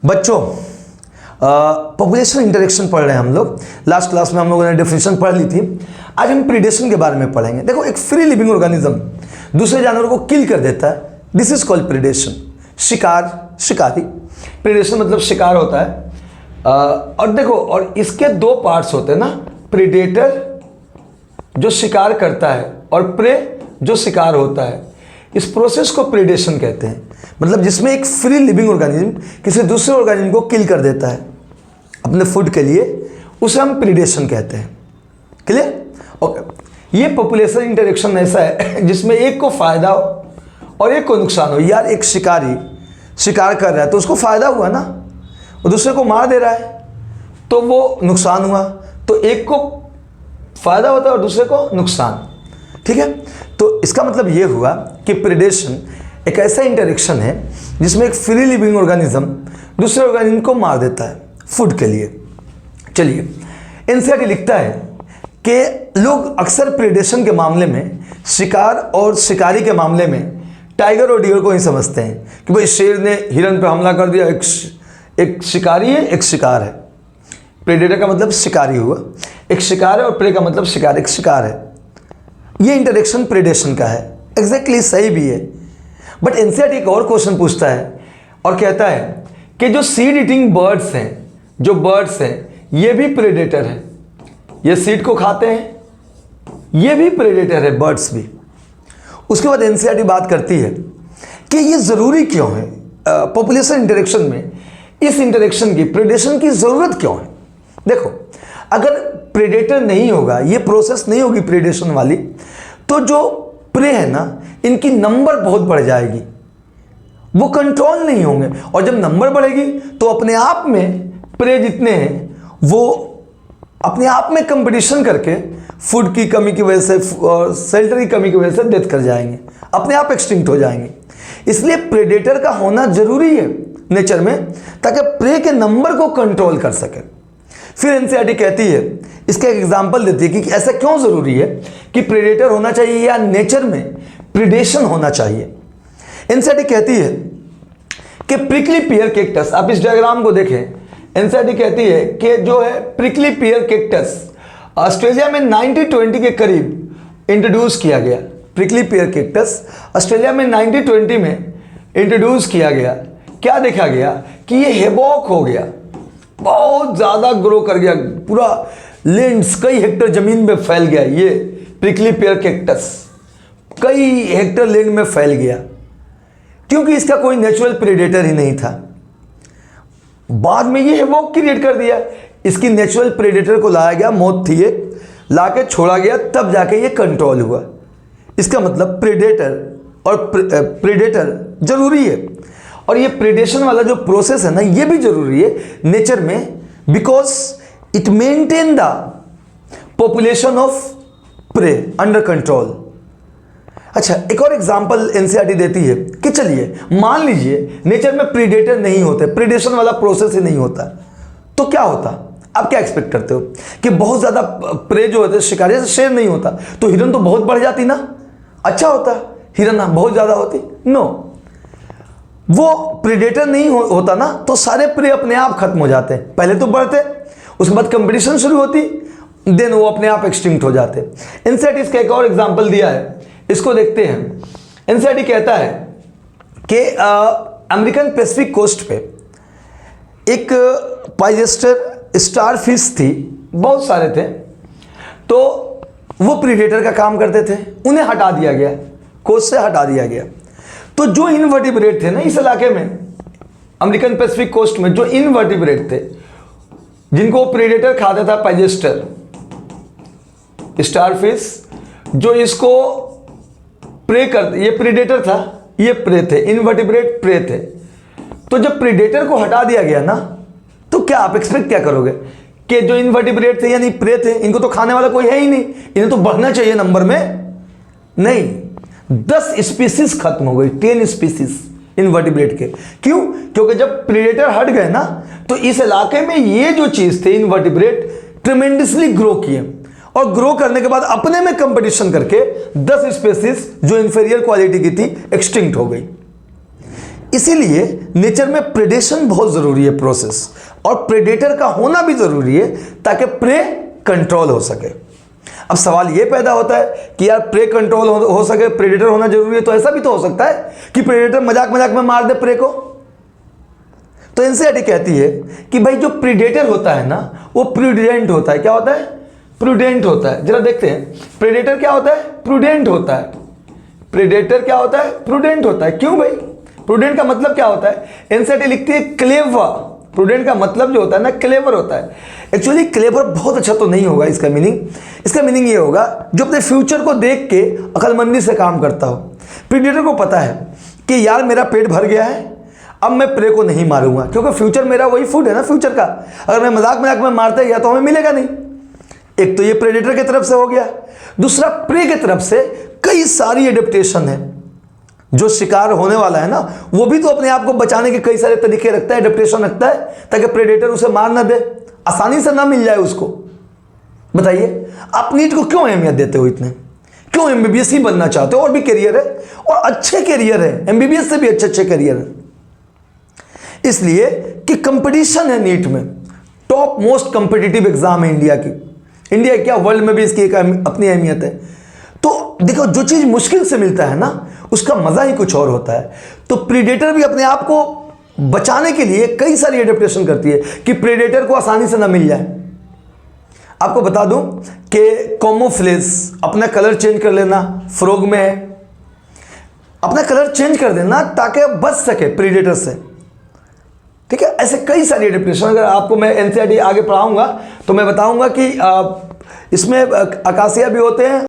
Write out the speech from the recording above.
बच्चों, population interaction पढ़ रहे हैं हम लोग। लास्ट क्लास में हम लोगों ने डेफिनेशन पढ़ ली थी। आज हम प्रीडेशन के बारे में पढ़ेंगे। देखो, एक फ्री लिविंग ऑर्गेनिज्म दूसरे जानवरों को किल कर देता है, दिस इज कॉल्ड प्रीडेशन। शिकारी। प्रीडेशन मतलब शिकार होता है। और देखो, और इसके दो पार्ट्स होते हैं ना, प्रीडेटर जो शिकार करता है और प्रे जो शिकार होता है। इस प्रोसेस को प्रीडेशन कहते हैं। मतलब जिसमें एक फ्री लिविंग ऑर्गेनिज्म किसी दूसरे ऑर्गेनिज्म को किल कर देता है अपने फूड के लिए, उसे हम प्रीडेशन कहते हैं। क्लियर? ओके। ये पॉपुलेशन इंटरेक्शन ऐसा है जिसमें एक को फायदा हो और एक को नुकसान हो। यार, एक शिकारी शिकार कर रहा है तो उसको फायदा हुआ ना, वो दूसरे को मार दे रहा है तो वो नुकसान हुआ। तो एक को फायदा होता है और दूसरे को नुकसान। ठीक है? तो इसका मतलब ये हुआ कि प्रीडेशन एक ऐसा इंटरेक्शन है जिसमें एक फ्री लिविंग ऑर्गेनिज्म दूसरे ऑर्गेनिज्म को मार देता है फूड के लिए। चलिए, एनसीईआरटी लिखता है कि लोग अक्सर प्रीडेशन के मामले में शिकार और शिकारी के मामले में टाइगर और डियर को ही समझते हैं कि भाई शेर ने हिरन पर हमला कर दिया, एक शिकारी है, एक शिकार है। प्रेडेटर का मतलब शिकारी हुआ, एक शिकार है, और प्रे का मतलब शिकार, एक शिकार है। ये इंटरेक्शन प्रेडेशन का है। एग्जैक्टली सही भी है। बट एनसीईआरटी एक और क्वेश्चन पूछता है और कहता है कि जो सीड ईटिंग बर्ड्स हैं, जो बर्ड्स हैं, ये भी प्रेडेटर हैं। ये सीड को खाते हैं, ये भी प्रेडेटर है, बर्ड्स भी। उसके बाद एनसीईआरटी बात करती है कि ये ज़रूरी क्यों है पॉपुलेशन इंटरेक्शन में, इस इंटरेक्शन की, प्रेडेशन की ज़रूरत क्यों है। देखो, अगर प्रेडेटर नहीं होगा, ये प्रोसेस नहीं होगी प्रेडेशन वाली, तो जो प्रे है ना, इनकी नंबर बहुत बढ़ जाएगी, वो कंट्रोल नहीं होंगे। और जब नंबर बढ़ेगी तो अपने आप में प्रे जितने हैं वो अपने आप में कंपटीशन करके फूड की कमी की वजह से और शेल्टर की कमी की वजह से डेथ कर जाएंगे, अपने आप एक्सटिंक्ट हो जाएंगे। इसलिए प्रेडेटर का होना जरूरी है नेचर में, ताकि प्रे के नंबर को कंट्रोल कर सके। फिर एनसीईआरटी कहती है, इसका एक एग्जांपल देती है कि ऐसा क्यों जरूरी है कि प्रेडेटर होना चाहिए या नेचर में प्रीडेशन होना चाहिए। एनसीईआरटी कहती है कि प्रिकली पियर कैक्टस, आप इस डायग्राम को देखें, एनसीईआरटी कहती है कि जो है प्रिकली पियर कैक्टस ऑस्ट्रेलिया में 1920 के करीब इंट्रोड्यूस किया गया। प्रिकली पियर कैक्टस ऑस्ट्रेलिया में 1920 में इंट्रोड्यूस किया गया। क्या देखा गया कि ये हेबॉक हो गया, बहुत ज़्यादा ग्रो कर गया, पूरा लैंड्स कई हेक्टर ज़मीन में फैल गया। ये प्रिकली पियर कैक्टस कई हेक्टर लैंड में फैल गया, क्योंकि इसका कोई नेचुरल प्रेडेटर ही नहीं था। बाद में ये हेबॉक क्रिएट कर दिया, इसकी नेचुरल प्रेडेटर को लाया गया, मौत थी एक, ला के छोड़ा गया, तब जाके ये कंट्रोल हुआ। इसका मतलब प्रेडेटर और प्रेडेटर जरूरी है। और ये प्रेडेशन वाला जो प्रोसेस है ना, ये भी जरूरी है नेचर में, because it maintain the population of prey under control. अच्छा, एक और एग्जांपल एनसीईआरटी देती है कि चलिए मान लीजिए नेचर में प्रीडेटर नहीं होते, प्रीडेशन वाला प्रोसेस ही नहीं होता, तो क्या होता? आप क्या एक्सपेक्ट करते हो कि बहुत ज़्यादा प्रे जो होते, शिकारी, जैसे शेर नहीं होता तो हिरन तो बहुत बढ़ जाती ना, अच्छा होता, हिरन बहुत ज़्यादा होती? नो, वो प्रीडेटर नहीं होता ना, तो सारे प्रे अपने आप खत्म हो जाते। पहले तो बढ़ते, उसके बाद कंपटीशन शुरू होती, देन वो अपने आप एक्सटिंक्ट हो जाते। एनसीईआरटी इसका एक और एग्जांपल दिया है, इसको देखते हैं। एनसीईआरटी कहता है कि अमेरिकन पैसिफिक कोस्ट पे एक पाइजेस्टर स्टारफिश थी, बहुत सारे थे, तो वो प्रीडेटर का काम करते थे, उन्हें हटा दिया गया, कोस्ट से हटा दिया गया। तो जो इनवर्टिब्रेट थे ना इस इलाके में, अमेरिकन पैसिफिक कोस्ट में जो इनवर्टिब्रेट थे, जिनको प्रीडेटर खाता था, पाइजेस्टर स्टारफिश, जो इसको प्रे कर, ये प्रीडेटर था, ये प्रे थे, इनवर्टिब्रेट प्रे थे। तो जब प्रीडेटर को हटा दिया गया ना, तो क्या आप एक्सपेक्ट क्या करोगे कि जो इनवर्टिब्रेट थे यानी प्रे थे, इनको तो खाने वाला कोई है ही नहीं, इन्हें तो बढ़ना चाहिए नंबर में, नहीं, 10 स्पीसीज खत्म हो गई, 10 स्पीसीज इनवर्टिब्रेट के। क्यों? क्योंकि जब प्रीडेटर हट गए ना, तो इस इलाके में ये जो चीज थे इनवर्टिब्रेट ट्रेमेंडसली ग्रो किए, और ग्रो करने के बाद अपने में कंपटीशन करके 10 स्पीसीज जो इंफीरियर क्वालिटी की थी एक्सटिंक्ट हो गई। इसीलिए नेचर में प्रेडेशन बहुत ज़रूरी है प्रोसेस, और प्रेडेटर का होना भी ज़रूरी है ताकि प्रे कंट्रोल हो सके। अब सवाल ये पैदा होता है कि यार प्रे कंट्रोल हो सके, प्रेडेटर होना जरूरी है, तो ऐसा भी तो हो सकता है कि प्रेडेटर मजाक मजाक में मार दे प्रे को। तो एनसीईआरटी कहती है कि भाई जो प्रेडेटर होता है ना वो प्रूडेंट होता है। क्या होता है? प्रूडेंट होता है। जरा देखते हैं प्रेडेटर क्या होता है? प्रूडेंट होता है। प्रेडेटर क्या होता है? प्रूडेंट होता है। क्यों भाई? प्रूडेंट का मतलब क्या होता है? एनसीईआरटी लिखती है क्लेवर। प्रूडेंट का मतलब जो होता है ना क्लेवर होता है। एक्चुअली क्लेवर बहुत अच्छा तो नहीं होगा इसका मीनिंग। इसका मीनिंग ये होगा जो अपने फ्यूचर को देख के अक्लमंदी से काम करता हो। प्रेडेटर को पता है कि यार मेरा पेट भर गया है, अब मैं प्रे को नहीं मारूंगा, क्योंकि फ्यूचर मेरा वही फूड है ना फ्यूचर का। अगर मैं मजाक मजाक में मारते गया तो हमें मिलेगा नहीं। एक तो ये प्रेडेटर की तरफ से हो गया। दूसरा प्रे की तरफ से कई सारी एडेप्टेशन है। जो शिकार होने वाला है ना वो भी तो अपने आप को बचाने के कई सारे तरीके रखता है, एडेप्टेशन रखता है, ताकि प्रेडेटर उसे मार ना दे, आसानी से ना मिल जाए उसको। बताइए आप नीट को क्यों अहमियत देते हो इतने? क्यों एमबीबीएस ही बनना चाहते हो? और भी करियर है, और अच्छे करियर है, एमबीबीएस से भी अच्छे अच्छे करियर है। इसलिए कि कंपटीशन है नीट में, टॉप मोस्ट कंपिटिटिव एग्जाम है इंडिया की। इंडिया क्या वर्ल्ड में भी इसकी एक अपनी अहमियत है। तो देखो जो चीज मुश्किल से मिलता है ना उसका मजा ही कुछ और होता है। तो प्रेडेटर भी अपने आप को बचाने के लिए कई सारी एडेप्टेशन करती है कि प्रेडेटर को आसानी से ना मिल जाए। आपको बता दूं कि कैमोफ्लेज, अपना कलर चेंज कर लेना, फ्रॉग में है, अपना कलर चेंज कर देना ताकि बच सके प्रेडेटर से। ठीक है, ऐसे कई सारी एडेप्टेशन। अगर आपको मैं एनसीईआरटी आगे पढ़ाऊंगा तो मैं बताऊंगा कि इसमें अकासिया भी होते हैं